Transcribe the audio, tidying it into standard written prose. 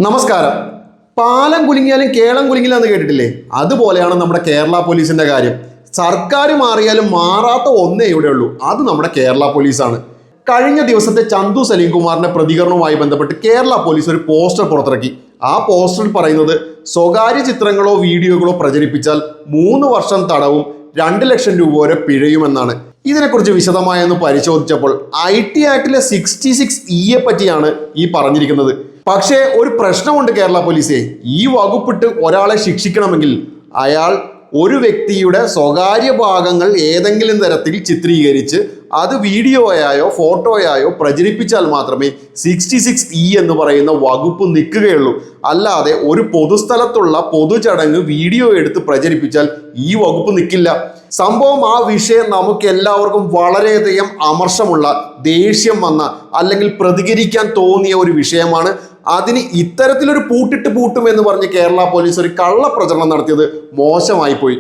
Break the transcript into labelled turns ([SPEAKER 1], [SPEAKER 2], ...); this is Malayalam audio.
[SPEAKER 1] നമസ്കാരം. പാലം കുലുങ്ങിയാലും കേളം കുലുങ്ങില്ല എന്ന് കേട്ടിട്ടില്ലേ? അതുപോലെയാണ് നമ്മുടെ കേരള പോലീസിന്റെ കാര്യം. സർക്കാർ മാറിയാലും മാറാത്ത ഒന്നേ ഇവിടെ ഉള്ളൂ, അത് നമ്മുടെ കേരള പോലീസാണ്. കഴിഞ്ഞ ദിവസത്തെ ചന്തു സലീം കുമാറിന്റെ പ്രതികരണവുമായി ബന്ധപ്പെട്ട് കേരള പോലീസ് ഒരു പോസ്റ്റർ പുറത്തിറക്കി. ആ പോസ്റ്ററിൽ പറയുന്നത് സ്വകാര്യ ചിത്രങ്ങളോ വീഡിയോകളോ പ്രചരിപ്പിച്ചാൽ 3 വർഷം തടവും 2 ലക്ഷം രൂപ വരെ പിഴയുമെന്നാണ്. ഇതിനെക്കുറിച്ച് വിശദമായി ഒന്ന് പരിശോധിച്ചപ്പോൾ IT ആക്ടിലെ 66E പറ്റിയാണ് ഈ പറഞ്ഞിരിക്കുന്നത്. പക്ഷേ ഒരു പ്രശ്നമുണ്ട് കേരള പോലീസെ. ഈ വകുപ്പിട്ട് ഒരാളെ ശിക്ഷിക്കണമെങ്കിൽ അയാൾ ഒരു വ്യക്തിയുടെ സ്വകാര്യ ഭാഗങ്ങൾ ഏതെങ്കിലും തരത്തിൽ ചിത്രീകരിച്ച് അത് വീഡിയോയായോ ഫോട്ടോയായോ പ്രചരിപ്പിച്ചാൽ മാത്രമേ 66E എന്ന് പറയുന്ന വകുപ്പ് നിൽക്കുകയുള്ളൂ. അല്ലാതെ ഒരു പൊതുസ്ഥലത്തുള്ള പൊതുചടങ്ങ് വീഡിയോ എടുത്ത് പ്രചരിപ്പിച്ചാൽ ഈ വകുപ്പ് നിൽക്കില്ല. സംഭവം ആ വിഷയം നമുക്ക് എല്ലാവർക്കും വളരെയധികം അമർഷമുള്ള, ദേഷ്യം വന്ന അല്ലെങ്കിൽ പ്രതികരിക്കാൻ തോന്നിയ ഒരു വിഷയമാണ്. അതിന് ഇത്തരത്തിലൊരു പൂട്ടുമെന്ന് പറഞ്ഞ് കേരള പോലീസ് ഒരു കള്ളപ്രചരണം നടത്തിയത് മോശമായി പോയി.